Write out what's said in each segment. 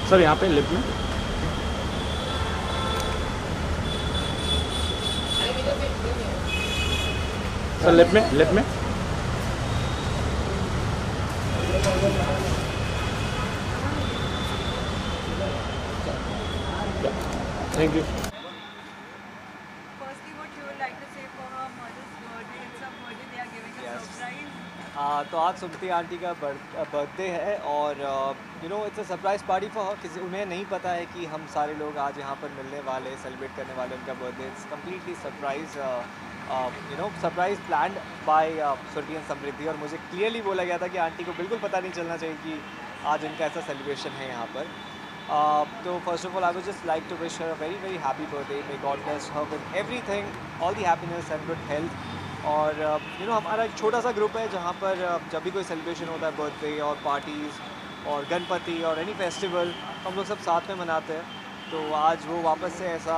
Sir यहाँ पे lift में सर लेफ्ट में thank you Firstly, what you would like to say for her mother's birthday? It's her birthday. They are giving a Yes. surprise. तो आज सुमति aunty का birthday है और it's a surprise party for her. किसी उन्हें नहीं पता है कि हम सारे लोग आज यहाँ पर मिलने वाले, सेलिब्रेट करने वाले उनका birthday. It's completely surprise surprise planned by Surabhi and Samriddhi. और मुझे क्लियरली बोला गया था कि आंटी को बिल्कुल पता नहीं चलना चाहिए कि आज इनका ऐसा सेलिब्रेशन है यहाँ पर। तो first of all I would just like to wish her a very very happy birthday. May God bless her with everything, all the happiness and good health. और हमारा एक छोटा सा ग्रुप है जहाँ पर जब भी कोई सेलिब्रेशन होता है, बर्थडे और पार्टीज़ और गणपति और एनी फेस्टिवल, हम लोग सब साथ में मनाते हैं। तो आज वो वापस से ऐसा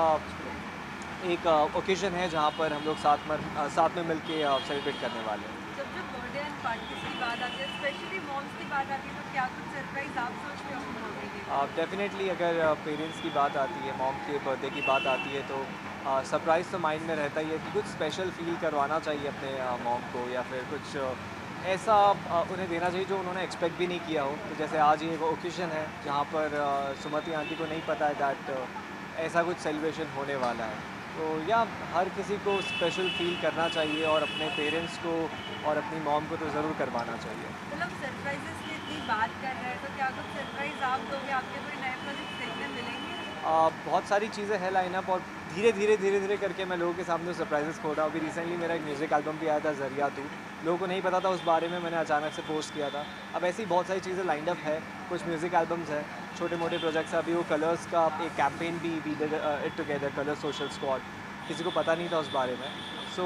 एक ओकेजन है जहाँ पर हम लोग साथ में मिल के सेलिब्रेट करने वाले हैं। जब जब बर्थडे एंड पार्टीज की बात आती है, स्पेशली मॉम्स की बात आती है, तो क्या कुछ सरप्राइज आप सोचते हो अपनी मम्मी के लिए? डेफिनेटली अगर पेरेंट्स की बात आती है, मॉम के बर्थडे की बात आती है, तो सरप्राइज़ तो माइंड में रहता ही है कि कुछ स्पेशल फील करवाना चाहिए अपने मॉम को, या फिर कुछ ऐसा उन्हें देना चाहिए जो उन्होंने एक्सपेक्ट भी नहीं किया हो। तो जैसे आज ये ओकेजन है जहाँ पर सुमति आंटी को नहीं पता है दैट ऐसा कुछ सेलिब्रेशन होने वाला है। तो या हर किसी को स्पेशल फील करना चाहिए और अपने पेरेंट्स को और अपनी मॉम को तो ज़रूर करवाना चाहिए। मतलब सरप्राइजेस की इतनी बात कर रहे हैं, तो क्या कुछ सरप्राइज आप दोगे? आपके कोई नए प्रोजेक्ट देखने मिलेंगे? बहुत सारी चीज़ें हैं लाइनअप, और धीरे धीरे करके मैं लोगों के सामने सरप्राइजेस खोल रहा हूँ। अभी रिसेंटली मेरा एक म्यूज़िक एल्बम भी आया था, ज़रिया तू। लोगों को नहीं पता था उस बारे में, मैंने अचानक से पोस्ट किया था। अब ऐसी बहुत सारी चीज़ें लाइनअप है, कुछ म्यूज़िक एल्बम्स हैं, छोटे मोटे प्रोजेक्ट्स। अभी वो कलर्स का एक कैंपेन भी we did it together, colour social squad, किसी को पता नहीं था उस बारे में। सो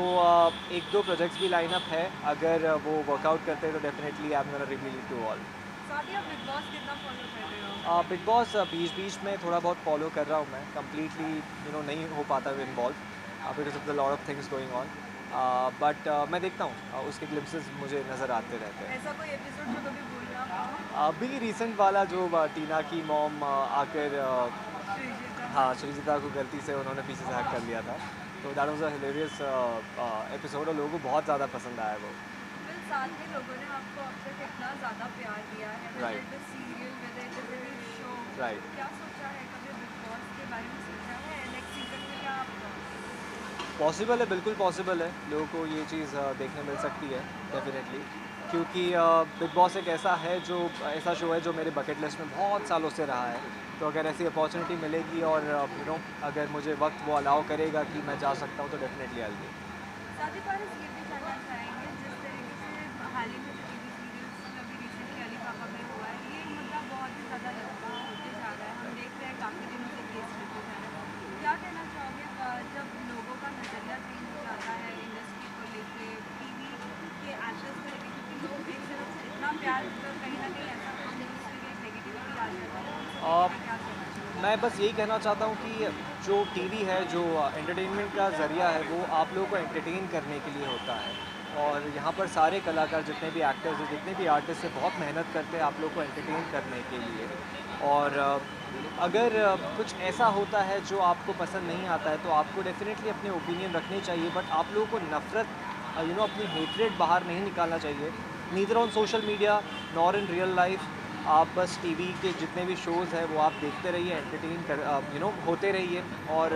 एक दो प्रोजेक्ट्स भी लाइनअप है। अगर वो वर्कआउट करते हैं तो definitely I am gonna reveal it to all. साथ ही आप बिग बॉस कितना फॉलो कर रहे हो? बिग बॉस बीच में थोड़ा बहुत फॉलो कर रहा हूँ मैं। कम्प्लीटली नहीं हो पाता हूँ involve because of the lot of things going on, but मैं देखता हूँ, उसके ग्लिम्सेस मुझे नज़र आते रहते हैं। ऐसा कोई एपिसोड जो कभी भूल रहा अभी रिसेंट वाला जो टीना की मॉम आकर हाँ, श्रीजिता को गलती से उन्होंने पीछे से हैक कर लिया था, तो that was a hilarious episode और लोगों को बहुत ज़्यादा पसंद आया वो। फिर साथ में लोगों ने आपको अब तक इतना ज़्यादा प्यार दिया है, Right. whether it is serial, whether it is any show, Right. क्या सोचा है? कभी बिग बॉस के बारे में सोचा है? नेक्स्ट सीजन में क्या आप पॉसिबल है, बिल्कुल पॉसिबल है, लोगों को ये चीज़ देखने मिल सकती है डेफिनेटली। क्योंकि बिग बॉस एक ऐसा शो है जो मेरे बकेट लिस्ट में बहुत सालों से रहा है। तो अगर ऐसी अपॉर्चुनिटी मिलेगी और अगर मुझे वक्त वो अलाउ करेगा कि मैं जा सकता हूँ, तो डेफिनेटली आई विल। साथ ही पारस ये भी जानना चाहेंगे, जिस तरीके से हाल ही में जो टीवी सीरियल्स अभी रिसेंटली अली पापा में हुआ है, ये मुद्दा बहुत ही ज़्यादा लंबा होते जा रहा है। हम देख रहे हैं काफ़ी दिनों से केस चलते जा रहे हैं। क्या कहना चाहोगे जब लोगों का नज़रिया चेंज हो जाता है इंडस्ट्री को लेके, टीवी के एक्टर्स को लेके, क्योंकि लोग एक तरफ से इतना प्यार तो कहीं ना कहीं ऐसा कुछ दूसरी एक नेगेटिविटी आ जाता है, क्या कहना चाहोगे? मैं बस यही कहना चाहता हूँ कि जो टीवी है, जो एंटरटेनमेंट का ज़रिया है, वो आप लोगों को एंटरटेन करने के लिए होता है। और यहाँ पर सारे कलाकार, जितने भी एक्टर्स हैं, जितने भी आर्टिस्ट हैं, बहुत मेहनत करते हैं आप लोग को एंटरटेन करने के लिए। और अगर कुछ ऐसा होता है जो आपको पसंद नहीं आता है, तो आपको डेफिनेटली अपने ओपिनियन रखने चाहिए, बट आप लोगों को नफ़रत अपनी हेट्रेड बाहर नहीं निकालना चाहिए, neither on social media nor in real life. आप बस टीवी के जितने भी शोज़ हैं वो आप देखते रहिए, एंटरटेन कर होते रहिए। और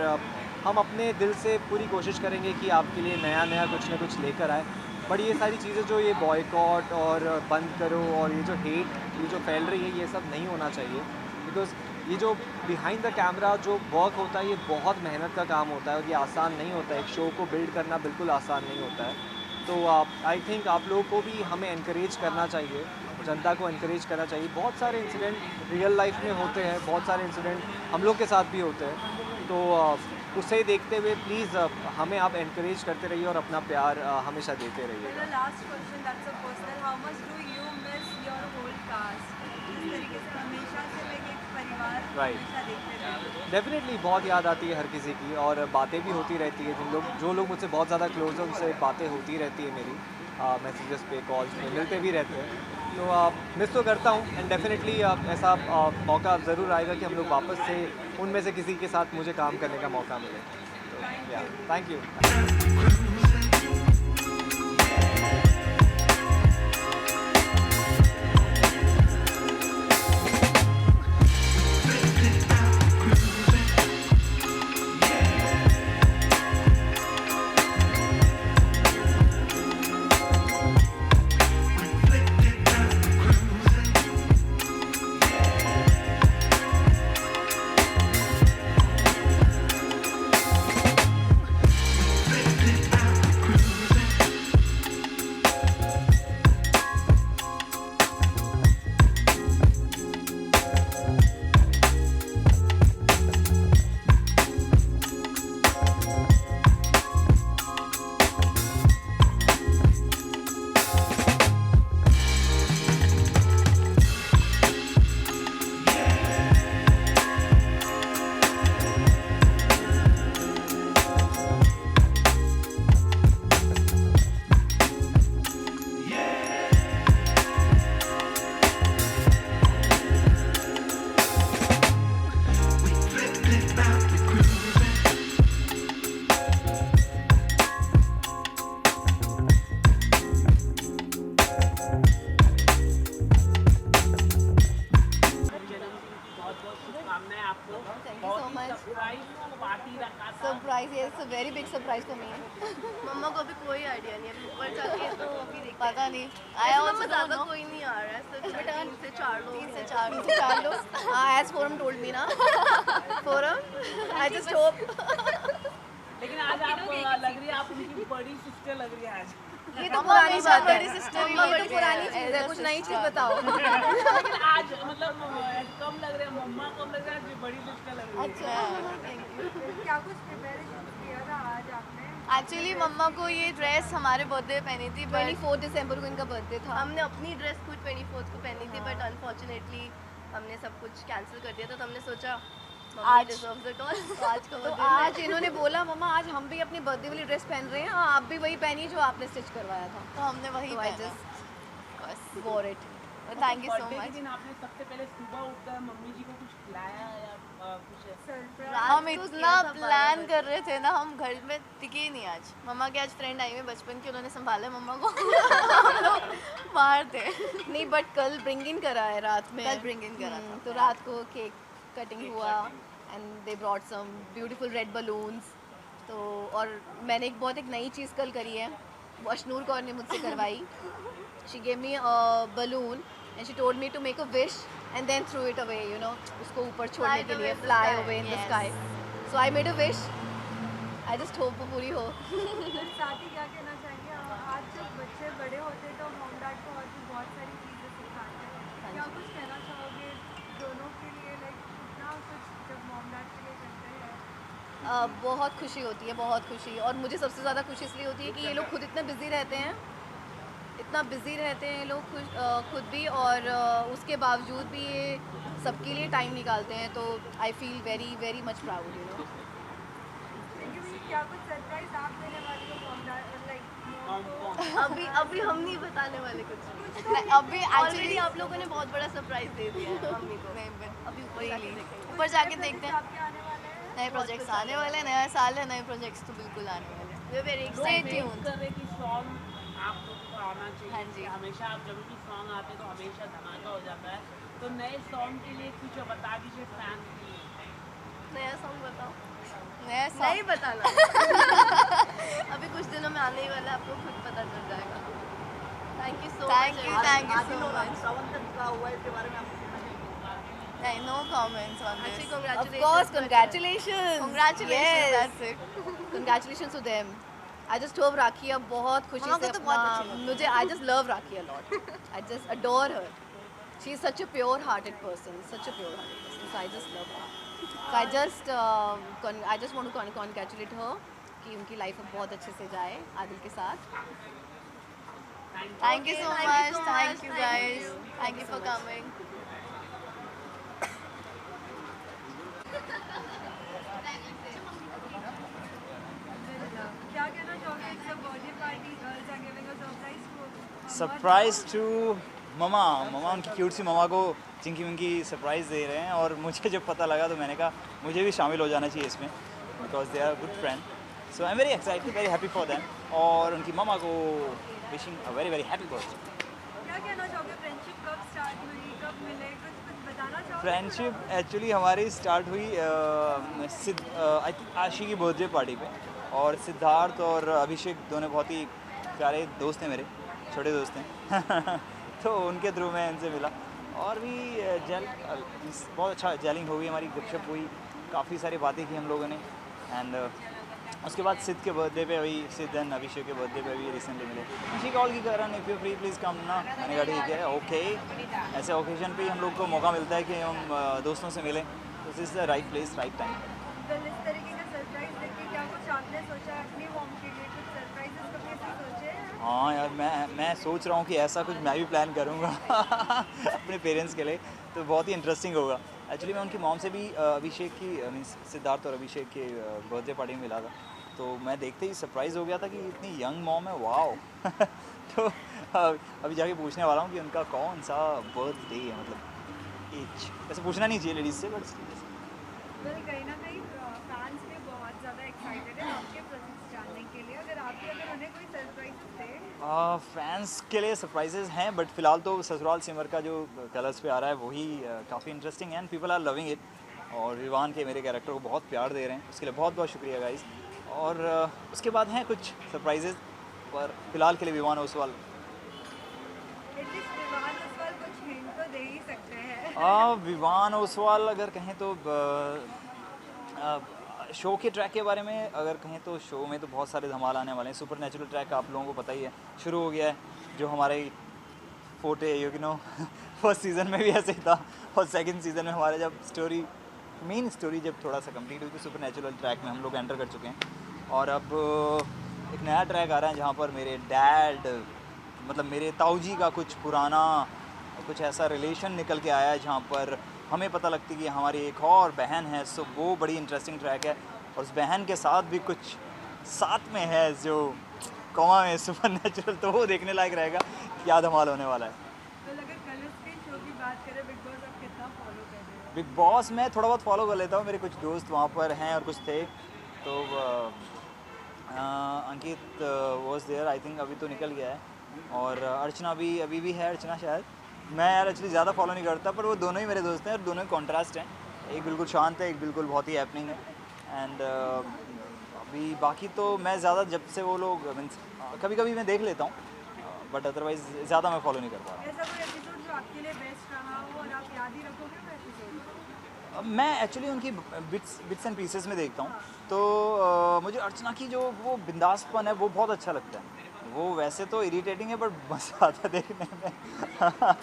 हम अपने दिल से पूरी कोशिश करेंगे कि आपके लिए नया कुछ ना कुछ लेकर आए। बट ये सारी चीज़ें, जो ये बॉयकॉट और बंद करो और ये जो हेट ये जो फैल रही है, ये सब नहीं होना चाहिए। बिकॉज़ ये जो बिहाइंड द कैमरा जो वर्क होता है, ये बहुत मेहनत का काम होता है और ये आसान नहीं होता है। एक शो को बिल्ड करना बिल्कुल आसान नहीं होता है। तो आई थिंक आप लोगों को भी हमें एनकरेज करना चाहिए, जनता को एनकरेज करना चाहिए। बहुत सारे इंसिडेंट रियल लाइफ में होते हैं, बहुत सारे इंसिडेंट हम लोग के साथ भी होते हैं। तो उसे देखते हुए प्लीज़ हमें आप एनकरेज करते रहिए और अपना प्यार हमेशा देते रहिए। मेरा last question, that's a personal, how much do you miss your whole cast? जिस तरीके से हमेशा से एक परिवार Right. हमेशा देखते रहे। डेफिनेटली बहुत याद आती है हर किसी की, और बातें भी होती रहती है। जो लोग मुझसे बहुत ज़्यादा क्लोज हैं, उनसे बातें होती रहती है मेरी, मैसेजेस पे, कॉल्स पे, मिलते भी रहते हैं। तो मिस तो करता हूँ एंड डेफिनेटली ऐसा मौका ज़रूर आएगा कि हम लोग वापस से उनमें से किसी के साथ मुझे काम करने का मौका मिले। तो या thank you. Thank you so much. Surprise, yes, it's a very big surprise for me. मम्मा को अभी कोई आइडिया नहीं है, अभी ऊपर जाके तो अभी देखते पता नहीं। हैं। I मम्मा also ज़्यादा don't know. कोई नहीं आ रहा है, सिर्फ 3 से 4 लोग 3 से हैं। 4 लोग। As Forum told me ना. Forum. I just hope. लेकिन आज आप लग रही है, आप उनकी बड़ी सिस्टर लग रही है आज। ये तो पुरानी बात है। बड़ी sister ही ये लग तो रही पुरानी है। चीज़ है, कुछ नई चीज़ बताओ। लेकिन आज मतलब कम लग रहे हैं, मम्मा कम लग रहा है, आज बड़ी सिस्टर लग रही है। अच्छा। क्या कुछ प्रिपरेशन किया था आज आपने? एक्चुअली मम्मा को ये ड्रेस हमारे बर्थडे पहनी थी, 24 दिसंबर को इनका बर्थडे था। हमने अपनी ड्रेस खुद 24 को पहनी थी, बट अनफॉर्चुनेटली हमने सब कुछ कैंसिल कर दिया था, तो हमने सोचा आज- डिजर्व्स इट ऑल। आज का तो birthday आज इन्होंने बोला मम्मा आज हम भी अपनी बर्थडे वाली ड्रेस पहन रहे हैं, हाँ आप भी वही पहनी जो आपने स्टिच करवाया था। तो हमने वही तो आई पहना। Just war it. Thank you so birthday के मच। दिन आपने सबसे पहले सुबह उठकर मम्मी जी को कुछ खिलाया या कुछ सरप्राइज रात हम को इतना किया था 12 प्लान बजे। कर रहे थे ना, हम घर में टिके ही नहीं आज। मम्मा के आज फ्रेंड आई हुई बचपन की, उन्होंने संभाला मम्मा को। हम लोग बाहर थे। नहीं बट कल ब्रिंग इन करा है रात में। कल bring in करा था। तो रात को केक कटिंग हुआ and they brought some beautiful red balloons. तो और मैंने एक नई चीज़ कल करी है, वो अशनूर कौर ने मुझसे करवाई। She gave me a balloon and she told me to make a wish and then throw it away, you know, उसको ऊपर छोड़ने Fly के away लिए, in the fly sky. Away in the Yes. Sky. So I made a wish, I just hope वो पूरी हो। साथ ही क्या कहना चाहेंगे, आज जब बच्चे बड़े होते हैं तो मॉम डैड को और भी बहुत सारी चीज़ें सिखाते हैं, क्या कुछ कहना चाहोगे दोनों के लिए, लाइक कितना कुछ जब मॉम डैड के लिए करते हैं? बहुत खुशी होती है, बहुत खुशी। और मुझे सबसे ज़्यादा खुशी इसलिए होती है कि ये लोग खुद इतने बिज़ी रहते हैं, इतना बिज़ी रहते हैं ये लोग खुद भी, और उसके बावजूद भी ये सबके लिए टाइम निकालते हैं। तो I feel very very much proud, you know. क्या कुछ सरप्राइज आप देने वाली हो मॉम डैड, लाइक अभी अभी हम नहीं बताने वाले कुछ। अभी ऑलरेडी एक्चुअली आप लोगों ने बहुत बड़ा सरप्राइज दे दिया है मम्मी को। अभी ऊपर जाके really देखेंगे। ऊपर जाके देखते हैं। आपके आने वाले हैं? नए प्रोजेक्ट्स आने वाले हैं, नया साल है, नए प्रोजेक्ट्स तो बिल्कुल आने वाले हैं। We're very Stay excited। tuned। कर रहे कि सॉन्ग आप लोगों को आना चाहिए। हाँ जी। हमेशा आप जब भी सॉन्ग आते हैं तो हमेशा धमाका हो जाता है। तो नए सॉन्ग के लिए कुछ बता दीजिए फैन के लिए। नया सॉन्ग बताओ। नया नहीं बताना। अभी कुछ दिनों में आने ही वाला है, आपको खुद पता चल जाएगा। Thank you so Thank much. you, thank you so much. No comments on this. Actually, Of congratulations, course, but- congratulations. Congratulations, Yes. that's it। Congratulations to them. I just hope राखी अब बहुत खुशी मम्मा से को तो बहुत अपना- अच्छी लगती है। मुझे I just love Rakhi a lot. I just adore her. She is such a pure-hearted person. Such a pure-hearted person. So I just love her. So I just want to congratulate her कि उनकी life अब बहुत अच्छे से जाए आदिल के साथ. Thank you so Thank you much. so Thank much. you Thank guys. you. Thank you for coming. क्या कहना चाहोगे, it's a birthday party, girls are giving a surprise to mama. Surprise to mama mama उनकी cute सी mama को Chinki Winky surprise दे रहे हैं, और मुझे जब पता लगा तो मैंने कहा मुझे भी शामिल हो जाना चाहिए इसमें, because they are good friend. So I am very excited, very happy for them, और उनकी ममा को wishing a very very happy birthday. क्या कहना चाहोगे, फ्रेंडशिप कब स्टार्ट हुई, कब मिले, कुछ बताना चाहोगे? फ्रेंडशिप एक्चुअली हमारी स्टार्ट हुई आई थिंक आशी की बर्थडे पार्टी पे, और सिद्धार्थ और अभिषेक दोनों बहुत ही प्यारे दोस्त हैं मेरे, छोटे दोस्त हैं तो उनके थ्रू मैं इनसे मिला, और भी बहुत अच्छा जेलिंग हो गई हमारी, गपशप हुई, काफ़ी सारी बातें की हम लोगों ने। एंड उसके बाद सिद्ध के बर्थडे पे अभी, सिद्ध एंड अभिषेक के बर्थडे पे अभी रिसेंटली मिले। शी कॉल की Karan if you free please come ना, मैंने कहा ठीक है ओके। ऐसे ओकेजन पे ही हम लोग को मौका मिलता है कि हम दोस्तों से मिलें, तो this is the right place right time. कल इस तरीके का सरप्राइज देख के क्या कुछ आपने सोचा अपनी मॉम के लिए, कुछ सरप्राइजेस कभी ऐसे सोचे हैं? हाँ यार, मैं सोच रहा हूँ कि ऐसा कुछ मैं भी प्लान करूँगा अपने पेरेंट्स के लिए, तो बहुत ही इंटरेस्टिंग होगा। एक्चुअली मैं उनकी मॉम से भी अभिषेक की मीन्स सिद्धार्थ और अभिषेक के बर्थडे पार्टी में मिला था, तो मैं देखते ही सरप्राइज़ हो गया था कि इतनी यंग मॉम है, वाओ तो अभी जाके पूछने वाला हूँ कि उनका कौन सा बर्थडे है, मतलब एज वैसे पूछना नहीं चाहिए लेडीज़ से, बट वेल कहीं ना कहीं फैंस भी बहुत ज़्यादा एक्साइटेड है आपके प्रेजेंस जानने के लिए, अगर उन्हें कोई सरप्राइज दे। फैंस के लिए सरप्राइजेज हैं, बट फिलहाल तो ससुराल सिमर का जो कलर्स पे आ रहा है वही काफ़ी इंटरेस्टिंग है, and people are loving it, और विवान के मेरे कैरेक्टर को बहुत प्यार दे रहे हैं, उसके लिए बहुत बहुत शुक्रिया गाइस। और उसके बाद हैं कुछ सरप्राइजेज, पर फिलहाल के लिए विवान ओसवाल एटलीस्ट विवान ओसवाल कुछ हिंट तो दे ही सकते हैं। विवान ओसवाल अगर कहें तो शो के ट्रैक के बारे में अगर कहें तो शो में तो बहुत सारे धमाल आने वाले हैं। सुपर नेचुरल ट्रैक आप लोगों को पता ही है, शुरू हो गया है, जो हमारे फोटे यू नो फर्स्ट सीज़न में भी ऐसे ही था, और सेकंड सीज़न में हमारे जब मेन स्टोरी जब थोड़ा सा कंप्लीट हुई तो सुपर नेचुरल ट्रैक में हम लोग एंटर कर चुके हैं, और अब एक नया ट्रैक आ रहा है जहाँ पर मेरे डैड मतलब मेरे ताऊजी का कुछ पुराना कुछ ऐसा रिलेशन निकल के आया है, जहाँ पर हमें पता लगती है कि हमारी एक और बहन है। सो वो बड़ी इंटरेस्टिंग ट्रैक है, और उस बहन के साथ भी कुछ साथ में है जो कॉमा में सुपर नेचुरल, तो वो देखने लायक रहेगा, क्या धमाल होने वाला है। तो अगर कल उसके शो की बात करें, बिग बॉस आप कितना फॉलो कर रहे हो? बिग बॉस मैं थोड़ा बहुत फॉलो कर लेता हूँ, मेरे कुछ दोस्त वहाँ पर हैं और कुछ थे, तो अंकित वॉज देयर आई थिंक, अभी तो निकल गया है, और अर्चना भी अभी भी है, अर्चना शायद, मैं यार एक्चुअली ज़्यादा फॉलो नहीं करता, पर वो दोनों ही मेरे दोस्त हैं और दोनों ही कॉन्ट्रास्ट हैं, एक बिल्कुल शांत है, एक बिल्कुल बहुत ही हैपनिंग है। एंड अभी बाकी तो मैं ज़्यादा जब से वो लोग मीन्स कभी कभी मैं देख लेता हूँ, बट अदरवाइज़ ज़्यादा मैं फॉलो नहीं कर पा रहा। ऐसा कोई एपिसोड जो आपके लिए बेस्ट रहा हो और आप याद ही रखोगे वो एपिसोड? मैं एक्चुअली उनकी बिट्स एंड पीसेस में देखता हूँ, तो मुझे अर्चना की जो वो बिंदासपन है वो बहुत अच्छा लगता है। वो वैसे तो इरिटेटिंग है, बट मज़ा आता है देखने में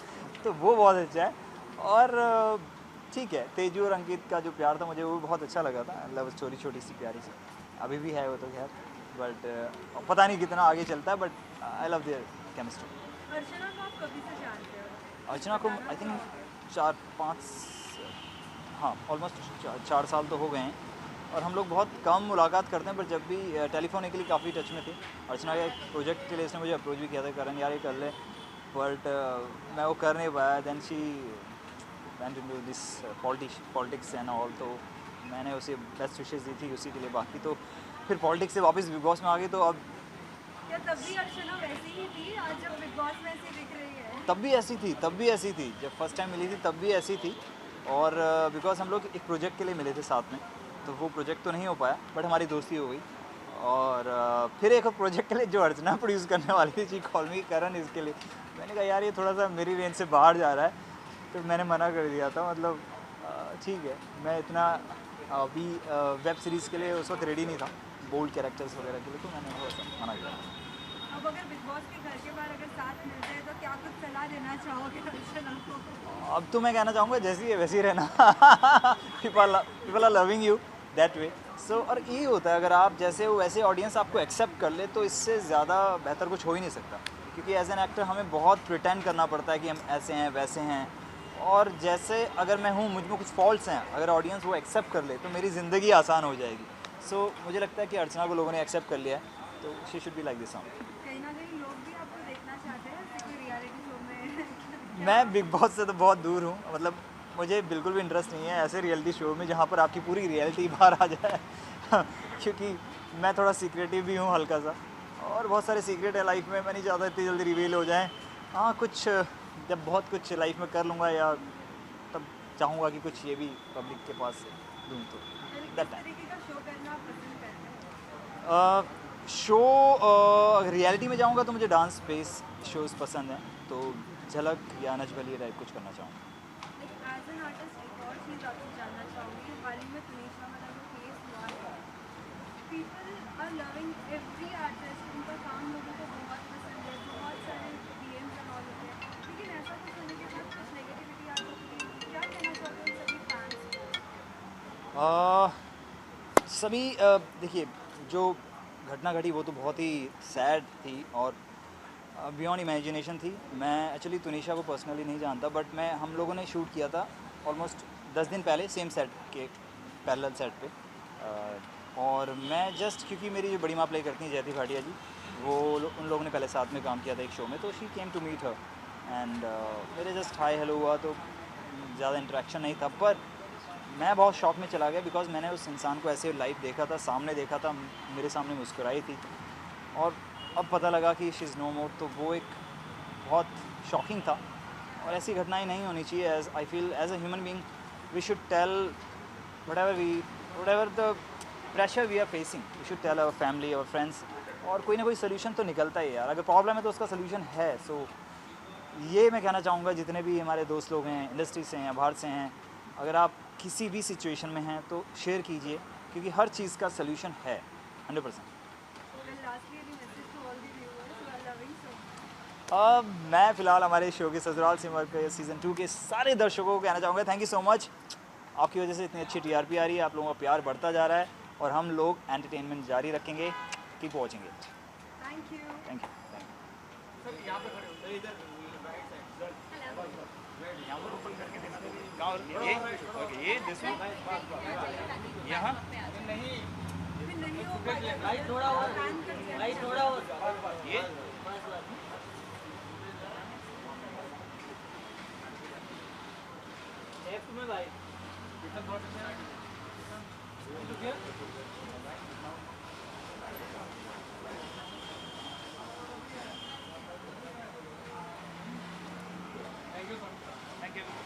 तो वो बहुत अच्छा है। और ठीक है, तेजू और अंकित का जो प्यार था मुझे वो बहुत अच्छा लगा था, लव स्टोरी छोटी सी प्यारी सी, अभी भी है वो तो खैर, बट पता नहीं कितना आगे चलता है, but I love their chemistry. Archana को आप कभी से जानते हो? अर्चना को आई थिंक 4-5 हाँ ऑलमोस्ट 4 साल तो हो गए हैं, और हम लोग बहुत कम मुलाकात करते हैं, पर जब भी टेलीफोनिकली काफ़ी टच में थे। अर्चना के एक प्रोजेक्ट के लिए इसने मुझे अप्रोच भी किया था, करण यार ये कर ले, बट मैं वो कर नहीं पाया। Then she went into this politics and all, तो मैंने उसे बेस्ट विशेस दी थी उसी के लिए। बाकी तो फिर पॉलिटिक्स से वापस बिग बॉस में आ गई, तो अब क्या तब भी अर्चना वैसी ही थी आज जब बिग बॉस में ऐसी दिख रही है? तब भी ऐसी थी जब फर्स्ट टाइम मिली थी, तब भी ऐसी थी। और बिकॉज हम लोग एक प्रोजेक्ट के लिए मिले थे साथ में, तो वो प्रोजेक्ट तो नहीं हो पाया, बट हमारी दोस्ती हो गई। और फिर एक प्रोजेक्ट के लिए जो अर्चना प्रोड्यूस करने वाली थी, ची कॉल मी करण, इसके लिए मैंने कहा यार ये थोड़ा सा मेरी रेंज से बाहर जा रहा है, तो मैंने मना कर दिया था। मतलब ठीक है, मैं इतना अभी वेब सीरीज़ के लिए उस वक्त रेडी नहीं था, बोल्ड कैरेक्टर्स वगैरह के लिए, तो मैंने थोड़ा सा मना किया। अब अगर बिग बॉस के घर के बाहर अगर साथ मिल जाए तो क्या कुछ सलाह देना चाहोगे अर्चना को? अब तो मैं कहना चाहूँगा जैसी है वैसी रहना people are loving you that way. So और यही होता है, अगर आप जैसे हो वैसे ऑडियंस आपको एक्सेप्ट कर ले, तो इससे ज़्यादा बेहतर कुछ हो ही नहीं सकता। क्योंकि एज एन एक्टर हमें बहुत प्रिटेंड करना पड़ता है कि हम ऐसे हैं वैसे हैं, और जैसे अगर मैं हूँ, मुझ में कुछ फॉल्ट्स हैं, अगर ऑडियंस वो एक्सेप्ट कर ले तो मेरी ज़िंदगी आसान हो जाएगी। सो मुझे लगता है कि अर्चना को लोगों ने एक्सेप्ट कर लिया है, तो she should be like this. कहीं ना कहीं लोग भी आपको देखना चाहते हैं ऐसे कोई रियलिटी शो में मैं बिग बॉस से तो बहुत दूर हूँ, मतलब मुझे बिल्कुल भी इंटरेस्ट नहीं है ऐसे रियलिटी शो में जहाँ पर आपकी पूरी रियलिटी बाहर आ जाए क्योंकि मैं थोड़ा सीक्रेटिव भी हूँ हल्का सा, और बहुत सारे सीक्रेट है लाइफ में, मैं नहीं चाहता इतनी जल्दी रिवील हो जाएं। हाँ, कुछ जब बहुत कुछ लाइफ में कर लूँगा या तब चाहूँगा कि कुछ ये भी पब्लिक के पास दूँ, तो दैट टाइम। तरीके का शो करना आप पसंद करते हैं? शो अगर रियलिटी में जाऊँगा तो मुझे डांस बेस शोज़ पसंद हैं, तो झलक या नच बलिए टाइप कुछ करना चाहूँगा। एज एन आर्टिस्ट एक और चीज़ आपसे जानना चाहूँगी, हाल ही में तुनिशा वाला जो केस हुआ है, people are loving every artist, उनका काम लोगों को बहुत पसंद है, बहुत सारे डीएम्स एंड ऑल होते हैं, लेकिन ऐसा कुछ होने के बाद कुछ नेगेटिविटी आ सकती है, क्या कहना चाहते हैं सभी फैंस को? सभी देखिए, जो घटना घटी वो तो बहुत ही सैड थी और बियॉन्ड इमेजिनेशन थी। मैं एक्चुअली तुनिशा को पर्सनली नहीं जानता, बट हम लोगों ने शूट किया था ऑलमोस्ट 10 दिन पहले सेम सेट के पैरेलल सेट पे, और मैं जस्ट क्योंकि मेरी जो बड़ी माँ प्ले करती हैं जयती भाटिया जी, उन लोगों ने पहले साथ में काम किया था एक शो में, तो she came to meet her and मेरे जस्ट हाई हेलो हुआ, तो ज़्यादा इंटरेक्शन नहीं था, पर मैं बहुत शॉक में चला गया बिकॉज मैंने उस इंसान को ऐसे लाइव देखा था, सामने देखा था, मेरे सामने मुस्कुराई थी, और अब पता लगा कि शी इज़ नो मोर, तो वो एक बहुत शॉकिंग था। और ऐसी घटनाएं नहीं होनी चाहिए। As I feel as a human being we should tell whatever the pressure we are facing, we should tell our family, our friends, और कोई ना कोई सोल्यूशन तो निकलता ही है यार। अगर प्रॉब्लम है तो उसका सोल्यूशन है। सो ये मैं कहना चाहूँगा जितने भी हमारे दोस्त लोग हैं, इंडस्ट्री से हैं, बाहर से हैं, अगर आप किसी भी सिचुएशन में हैं तो शेयर कीजिए, क्योंकि हर चीज़ का सोल्यूशन है 100%। मैं फ़िलहाल हमारे शो के ससुराल सिमर के सीज़न 2 के सारे दर्शकों को कहना चाहूँगा थैंक यू सो मच। आपकी वजह से इतनी अच्छी टीआरपी आ रही है, आप लोगों का प्यार बढ़ता जा रहा है और हम लोग एंटरटेनमेंट जारी रखेंगे। Keep watching it. Thank you. Thank you. यहाँ नहीं होगा ये में भाई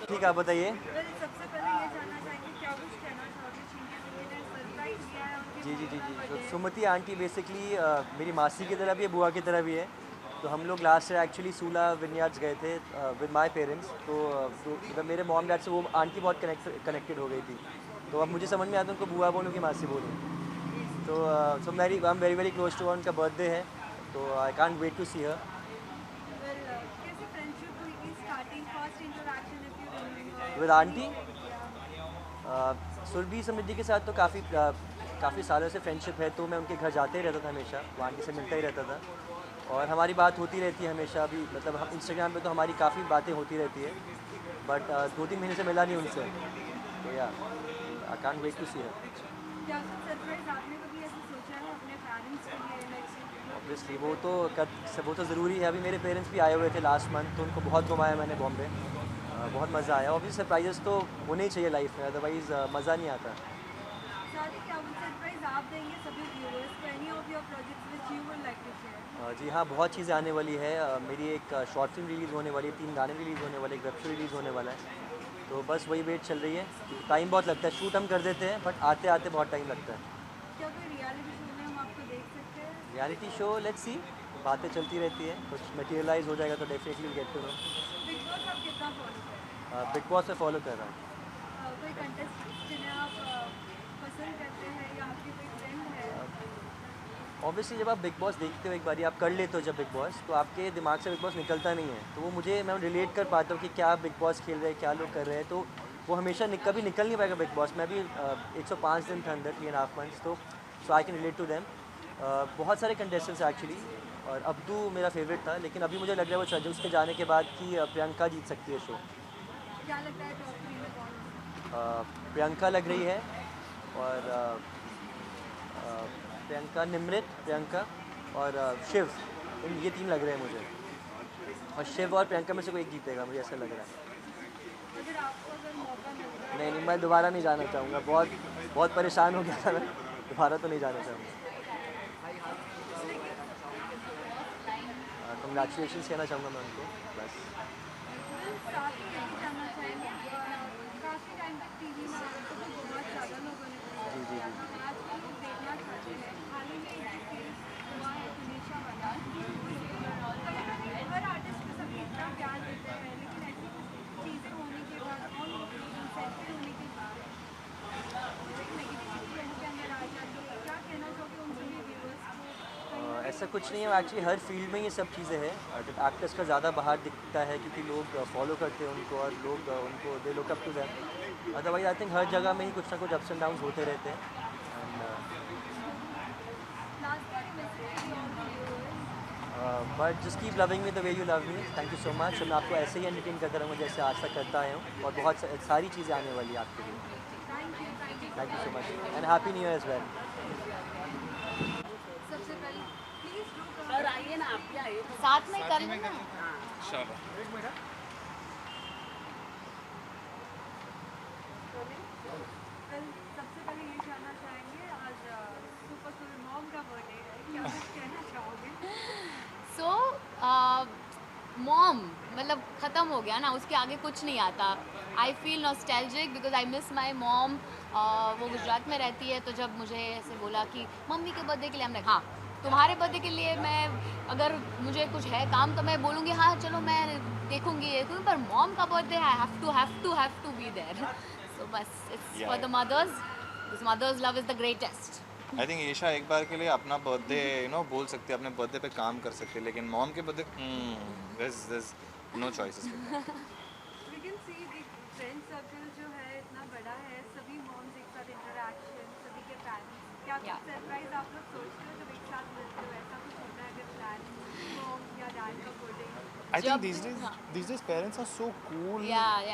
ठीक है, आप बताइए। सबसे पहले ये जानना चाहेंगे क्या कुछ कहना चाहोगे चिंकी दीदी ने सरप्राइज दिया है उनकी जी जी जी जी, तो birthday? सुमति आंटी बेसिकली मेरी मासी की तरह भी है, बुआ की तरह भी है। तो हम लोग लास्ट ईयर एक्चुअली सूला विनयार्ड्स गए थे विद माय पेरेंट्स। तो मतलब मेरे मॉम डैड से वो आंटी बहुत कनेक्टेड हो गई थी, तो अब मुझे समझ में आता है उनको बुआ बोलूँ कि मासी बोलूँ। तो so I am very very close to, उनका बर्थडे है, तो I can't wait to see her. कैसी फ्रेंडशिप हुई की starting first interaction if you remember with aunty Surabhi Samriddhi के साथ तो काफ़ी सालों से फ्रेंडशिप है, तो मैं उनके घर जाते ही रहता था हमेशा, वो आंटी से मिलता ही रहता था और हमारी बात होती रहती है हमेशा भी। मतलब हम इंस्टाग्राम पे तो हमारी काफ़ी बातें होती रहती है, बट 2-3 महीने से मिला नहीं उनसे, तो या आई कांट वेट टू सी हर। क्या कुछ सरप्राइज आपने कभी ऐसे सोचा है अपने पेरेंट्स के लिए लाइक ऑब्वियसली वो तो ज़रूरी है। अभी मेरे पेरेंट्स भी आए हुए थे लास्ट मंथ, तो उनको बहुत घुमाया मैंने बॉम्बे, बहुत मज़ा आया। ऑब्वियसली सरप्राइजेस तो होने ही चाहिए लाइफ में, अदरवाइज़ मज़ा नहीं आता। साथ ही क्या कुछ सरप्राइज आप देंगे सभी व्यूअर्स को any of your projects which you would like to share? जी हाँ, बहुत चीज़ें आने वाली है। मेरी एक शॉर्ट फिल्म रिलीज़ होने वाली है, 3 गाने रिलीज़ होने वाले, एक वेब शो रिलीज़ होने वाला है, तो बस वही वेट चल रही है। टाइम बहुत लगता है, शूट हम कर देते हैं बट आते आते बहुत टाइम लगता है। क्या कोई रियलिटी शो में हम आपको देख सकते हैं? रियलिटी शो लेट्स सी, बातें चलती रहती है, कुछ मटेरियलाइज हो जाएगा तो definitely get to know. Bigg Boss आप कितना फॉलो करते हैं? बिग बॉस में फॉलो कर रहा हूँ। कोई कंटेस्टेंट जिन्हें आप पसंद करते हैं या आपकी कोई फ्रेंड है? ऑब्वियसली जब आप बिग बॉस देखते हो, एक बारी आप कर लेते हो जब बिग बॉस, तो आपके दिमाग से बिग बॉस निकलता नहीं है, तो वो मैं रिलेट कर पाता हूँ कि क्या बिग बॉस खेल रहे हैं, क्या लोग कर रहे हैं, तो वो हमेशा कभी निकल नहीं पाएगा बिग बॉस में। अभी 105 दिन था अंदर, 3.5 मंथ्स, तो so I can relate to them. बहुत सारे कंटेस्टेंट्स एक्चुअली, और अब्दू मेरा फेवरेट था, लेकिन अभी मुझे लग रहा है वो जजेस के जाने के बाद कि प्रियंका जीत सकती है शो। क्या लगता है टॉप 3 में कौन? प्रियंका लग रही है, और प्रियंका, निमृत, प्रियंका और शिव, ये 3 लग रहे हैं मुझे। और शिव और प्रियंका में से कोई एक जीतेगा, मुझे ऐसा लग रहा है। अगर आपको अगर मौका मिलता है नहीं, मैं दोबारा नहीं जाना चाहूँगा, बहुत परेशान हो गया था मैं, दोबारा तो नहीं जाना चाहूँगा। कंग्रेचुलेशन कहना चाहूँगा मैं उनको, बस। साथ ही यही जानना चाहेंगे काफ़ी टाइम तक टीवी में आपको तो बहुत ज़्यादा लोगों ने पसंद किया था, आजकल लोग देखना चाहते हैं। हाल ही में एक केस हुआ है तुनिशा वाला, हर आर्टिस्ट को सभी इतना प्यार देते हैं, लेकिन ऐसी चीज़ें होने के बाद और सेंसिटिव होने के बाद एक नेगेटिविटी लोगों के अंदर आ जाती है। क्या कहना चाहोगे उन सभी व्यूअर्स को? ऐसा कुछ नहीं है, एक्चुअली हर फील्ड में ये सब चीज़ें हैं। जब एक्टर्स का ज़्यादा बाहर दिखता है क्योंकि लोग फॉलो करते हैं उनको और लोग उनको they look up to them. Otherwise I think हर जगह में ही कुछ ना कुछ अप्स एंड डाउन्स होते रहते हैं। But just keep loving me the way you love me. Thank you so much. मैं आपको ऐसे ही एंटरटेन करता रहूँगा जैसे आज तक करता आया हूँ, और बहुत सारी चीज़ें आने वाली है आपके लिए। Thank you so much and happy new year as well. सबसे पहले प्लीज़ डू सर आइए ना, आप भी आइए। साथ में कर लेना। चलो कल सबसे पहले ये जानना चाहेंगे, आज सुपर मॉम का बर्थडे है, क्या कुछ कहना चाहोगे? सो मॉम मतलब ख़त्म हो गया ना, उसके आगे कुछ नहीं आता। I feel nostalgic because I miss my mom. वो गुजरात में रहती है, तो जब मुझे ऐसे बोला कि मम्मी के बर्थडे के लिए, हमने हाँ तुम्हारे बर्थडे के लिए मैं अगर मुझे कुछ है काम तो मैं बोलूँगी हाँ चलो मैं देखूँगी, पर मॉम का birthday I have to be there. So बस it's for the mothers, this mother's love is the greatest. I think Isha एक बार के लिए अपना बर्थडे बोल सकती है, अपने बर्थडे पे काम कर सकती है, लेकिन मॉम के birthday there's no choices. We can see the friend circle जो है इतना बड़ा है, सभी मॉम्स एक साथ इंटरेक्शन, सभी के पेरेंट्स, क्या कुछ सरप्राइज आप लोग सोचते हो जब एक साथ मिलते हो? ऐसा कुछ होता है अगर प्लान मॉम या डैड का birthday? I think these days parents are so cool. Yeah.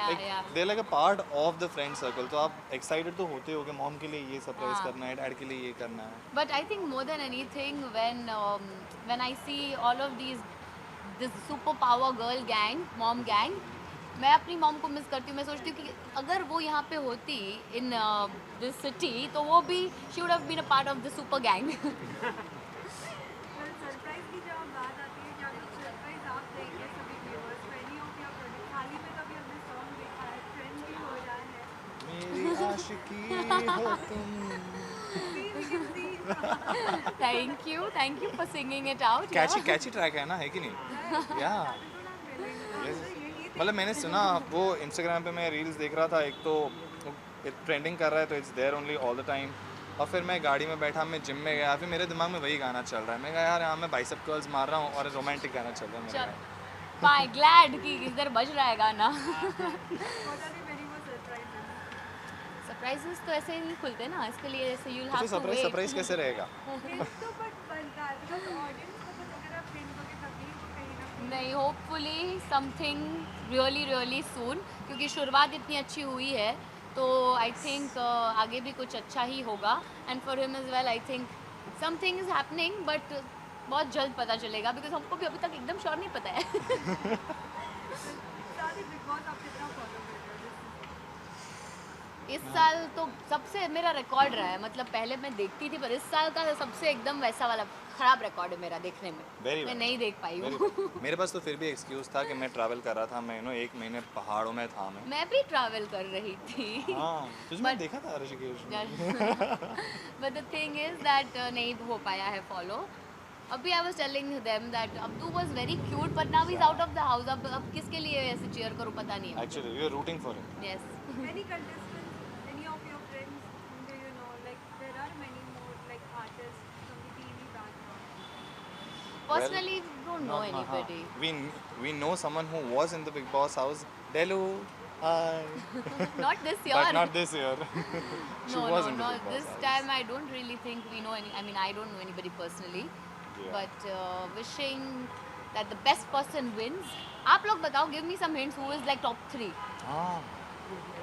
They're like a part of the friend circle. तो आप excited तो होते हो कि मॉम के लिए ये सरप्राइज करना है, डैड के लिए ये करना है. But I think more than anything, when I see all of this super power girl gang, mom gang, मैं अपनी मॉम को मिस करती हूँ। मैं सोचती हूँ कि अगर वो यहाँ पे होती इन दिस सिटी तो वो भी she would have been a part of the super gang. Surprise की जब बात आती है, क्या कुछ सरप्राइज आप देंगे सभी व्यूअर्स को? एनी ऑफ योर प्रोडक्ट हाल ही में कभी हमने सॉन्ग देखा है, ट्रेंड भी हो रहा है, मेरी आशिकी हो तुम. Thank you for singing it out. Catchy track है ना, है कि नहीं? Yeah. मतलब मैंने सुना, वो इंस्टाग्राम पे मैं रील्स देख रहा था, एक तो ट्रेंडिंग कर रहा है तो it's there only all the time. और फिर मैं गाड़ी में बैठा, मैं जिम में गया, फिर मेरे दिमाग में वही गाना चल रहा है. मैं कहा यार यहाँ मैं बाइसेप कर्ल्स मार रहा हूँ और रोमांटिक गाना चल रहा है मेरे. Fine, glad कि इधर बज रहा है गाना. सरप्राइजेस तो ऐसे ही नहीं खुलते ना, इसके लिए ऐसे you'll have to wait. Surprise कैसे रहेगा? नहीं, होपफुली समथिंग रियली सून, क्योंकि शुरुआत इतनी अच्छी हुई है तो आई थिंक आगे भी कुछ अच्छा ही होगा. And for him is well, I think something is happening, but बहुत जल्द पता चलेगा, बिकॉज हमको भी अभी तक एकदम श्योर नहीं पता है. इस साल तो सबसे मेरा रिकॉर्ड रहा है, मतलब पहले मैं देखती थी, पर इस साल का सबसे एकदम वैसा वाला खराब रिकॉर्ड है मेरा देखने में. मैं नहीं देख पाई हूँ. मेरे पास तो फिर भी एक्सक्यूज था कि मैं ट्रैवल कर रहा था, मैं एक महीने पहाड़ों में था. मैं भी ट्रैवल कर रही थी. हाँ, तुझे देखा था Rishikesh. But the thing is that नहीं हो पाया है फॉलो. अभी I was telling them that Abdu was very cute, but now he is out of the house. अब किसके लिए ऐसे चीयर करूँ पता नहीं है. Actually we are rooting for him. Yes. Any contestants, any of your friends, do you know, like there are many more like artists from the TV background? Personally, don't know anybody. We know someone who was in the Big Boss house. Delu. Hi. Not this year. But not this year. She was in the No. Big Boss This house. time I don't really think we know any. I mean, I don't know anybody personally. Yeah. But wishing that the best person wins. आप लोग बताओ. Give me some hints. Who is like top 3? हाँ.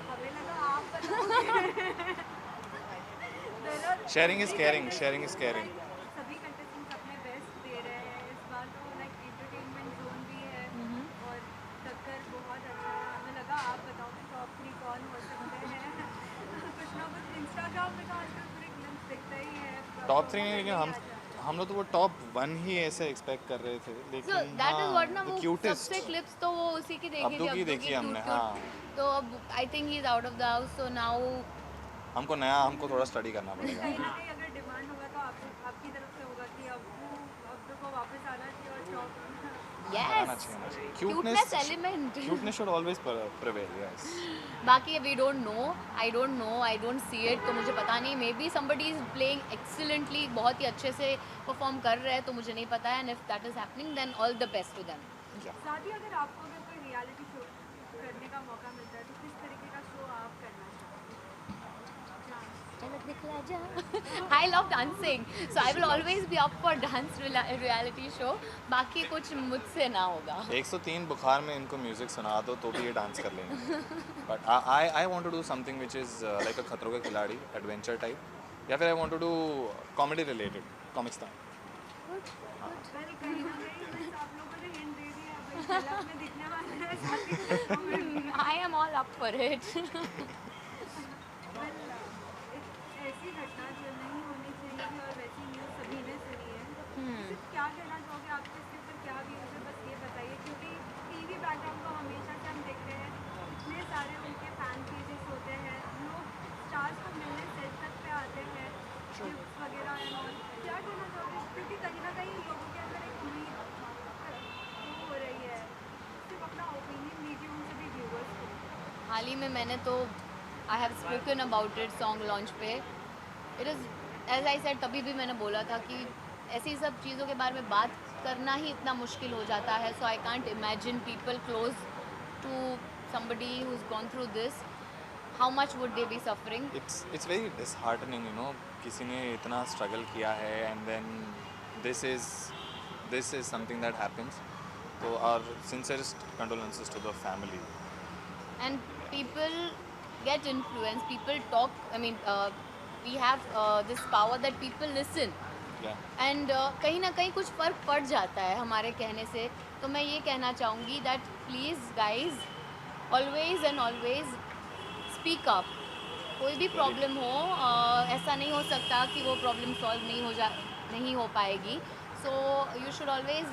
हमें लगा आप बताओगे. Sharing is caring. Sharing is caring. सभी contestants अपने बेस्ट दे रहे हैं इस बार तो, like entertainment zone भी है, टॉप 3 नहीं, लेकिन हम लोग तो वो टॉप 1 ही ऐसे एक्सपेक्ट कर रहे थे, So लेकिन that is what ना वो क्यूटेस्ट सबसे क्लिप्स तो वो उसी की देखी अब्दू थी, की देखी हमने, हाँ। तो अब I think he is out of the house, so now हमको थोड़ा स्टडी करना पड़ेगा। कहीं ना कहीं अगर डिमांड होगा तो आपकी तरफ से होगा कि अब को वापस आना चाहिए और टॉप आना यस चाहिए। Cuteness element cuteness should always prevail, yes. बाकी we don't know, I don't see it, तो मुझे पता नहीं, maybe somebody is playing excellently, बहुत ही अच्छे से परफॉर्म कर रहे हैं, तो मुझे नहीं पता है, and if that is happening then all the best to them. साथ ही अगर आपको अगर कोई रियलिटी शो करने का मौका मिलता है तो किस तरीके का शो आप करना चाहते I love dancing, so I will always be up for dance reality show. बाकी कुछ मुझसे ना होगा। 103 बुखार में इनको म्यूजिक सुना दो तो भी ये डांस कर लेंगे। But I want to do something which is like a Khatron ka Khiladi adventure type, या फिर I want to do comedy related, comics था। वेरी कहीं ना कहीं बस आप लोगों ने हिंट दे दी है, अब झलक में दिखने वाला है साथ ही I am all up for it. ऐसी घटना जो नहीं होनी चाहिए थी और वैसी न्यूज़ सभी ने सुनी है, सिर्फ क्या कहना चाहोगे, आपके इसके ऊपर क्या व्यूज़ है, बस ये बताइए, क्योंकि टीवी बैकग्राउंड को हमेशा से हम देख रहे हैं, इतने सारे उनके फैन पेजेस होते हैं, लोग स्टार्स को मिलने सेट तक पे आते हैं, गिफ्ट वगैरह एंड ऑल, क्या कहना चाहोगे, क्योंकि कहीं ना कहीं लोगों के अंदर एक उम्मीद हो रही है, सिर्फ अपना ओपिनियन दीजिए उन सभी व्यूवर्स को। हाल ही में मैंने तो I have spoken about it song launch पे, it is as I said, तभी भी मैंने बोला था कि ऐसी सब चीज़ों के बारे में बात करना ही इतना मुश्किल हो जाता है, so I can't imagine people close to somebody who's gone through this, how much would they be suffering? It's very disheartening, you know, किसी ने इतना स्ट्रगल किया है and then this is something that happens, so our sincerest condolences to the family. And people get influenced, people talk, I mean we have this power that people listen, Yeah. And कहीं ना कहीं कुछ फ़र्क पड़ जाता है हमारे कहने से, तो मैं ये कहना चाहूँगी that please guys always and always speak up, कोई भी प्रॉब्लम हो, ऐसा नहीं हो सकता कि वो प्रॉब्लम सॉल्व नहीं हो पाएगी, सो यू शुड ऑलवेज